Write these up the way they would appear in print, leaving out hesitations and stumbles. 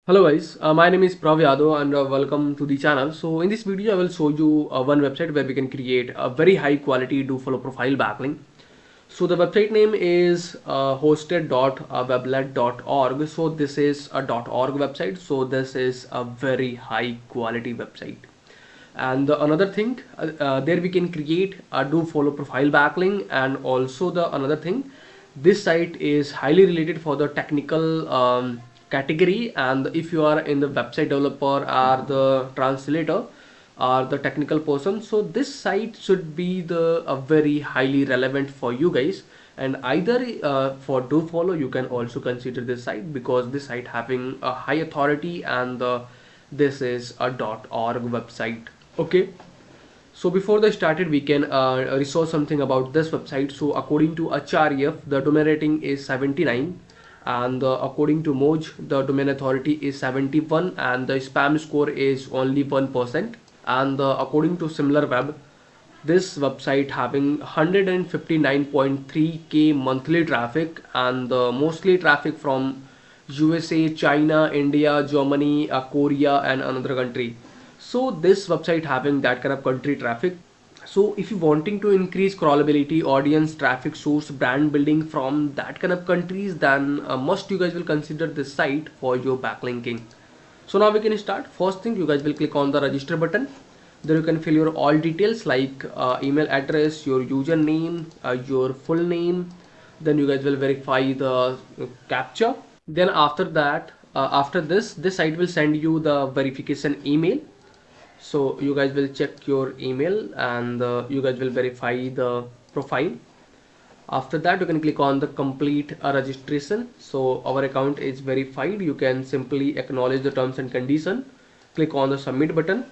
Hello guys, my name is Prav Yadav and welcome to the channel. So in this video I will show you one website where we can create a very high quality do follow profile backlink. So the website name is hosted.weblet.org. So this is a .org website. So this is a very high quality website. And the another thing, there we can create a do follow profile backlink, and also the another thing, this site is highly related for the technical category. And if you are in the website developer or the translator or the technical person, so this site should be the very highly relevant for you guys. And either for do follow you can also consider this site, because this site having a high authority, and this is a .org website. Okay, so before the started we can resource something about this website. So according to HREF the domain rating is 79, and according to Moj the domain authority is 71, and the spam score is only 1%. And according to SimilarWeb, this website having 159.3k monthly traffic, and mostly traffic from USA, China, India, Germany, Korea and another country. So this website having that kind of country traffic. So if you wanting to increase crawlability, audience, traffic source, brand building from that kind of countries, then must you guys will consider this site for your backlinking. So now we can start. First thing, you guys will click on the register button. There you can fill your all details like email address, your username, your full name. Then you guys will verify the captcha. Then after that, after this site will send you the verification email. So you guys will check your email, and you guys will verify the profile. After that you can click on the complete registration. So our account is verified. You can simply acknowledge the terms and condition, click on the submit button.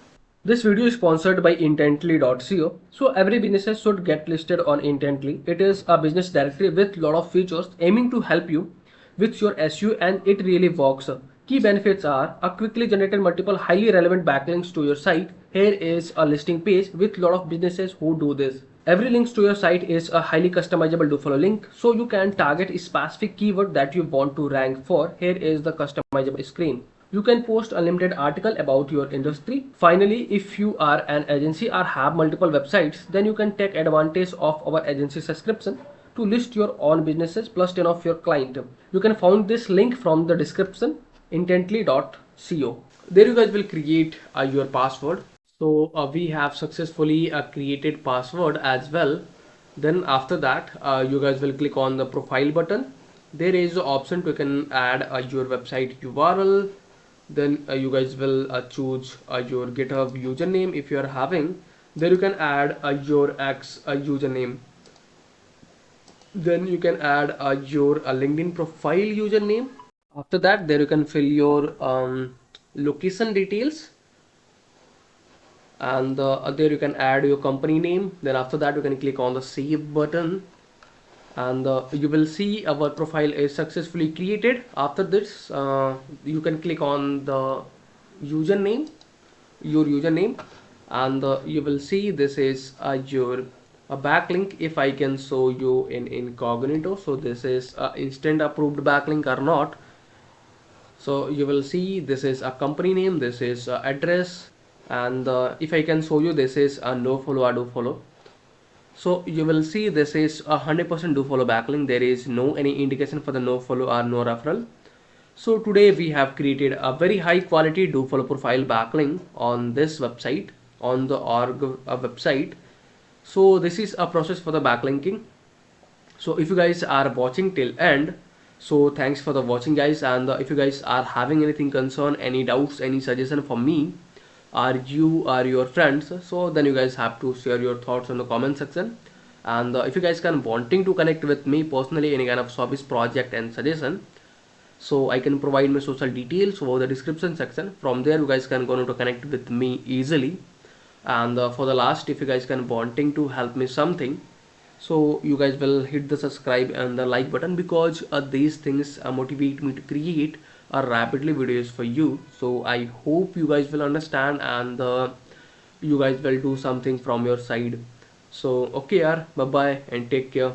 This video is sponsored by intently.co. So every business should get listed on Intently. It is a business directory with lot of features aiming to help you with your SEO, and it really works. Key benefits are a quickly generated multiple highly relevant backlinks to your site. Here is a listing page with lot of businesses who do this. Every link to your site is a highly customizable do follow link, so you can target a specific keyword that you want to rank for. Here is the customizable screen. You can post unlimited article about your industry. Finally, if you are an agency or have multiple websites, then you can take advantage of our agency subscription to list your own businesses plus 10 of your client. You can find this link from the description, intently.co. There you guys will create your password. So we have successfully created password as well. Then after that you guys will click on the profile button. There is the option to can add your website URL. Then you guys will choose your GitHub username if you are having. There you can add your X username. Then you can add your LinkedIn profile username. After that, there you can fill your location details, and there you can add your company name. Then after that you can click on the save button, and you will see our profile is successfully created. After this you can click on the username, your username, and you will see this is your a backlink. If I can show you in incognito, so this is instant approved backlink or not. So you will see this is a company name, this is address, and if I can show you, this is a no follow or do follow. So you will see this is 100% do follow backlink. There is no any indication for the no follow or no referral. So today we have created a very high quality do follow profile backlink on this website, on the org website. So this is a process for the backlinking. So if you guys are watching till end, so thanks for the watching guys. And if you guys are having anything concern, any doubts, any suggestion for me or you or your friends, so then you guys have to share your thoughts in the comment section. And if you guys can wanting to connect with me personally, any kind of service project and suggestion, so I can provide my social details over the description section. From there you guys can go to connect with me easily. And for the last, if you guys can wanting to help me something, so you guys will hit the subscribe and the like button, because these things motivate me to create rapidly videos for you. So I hope you guys will understand, and you guys will do something from your side. So okay, bye bye and take care.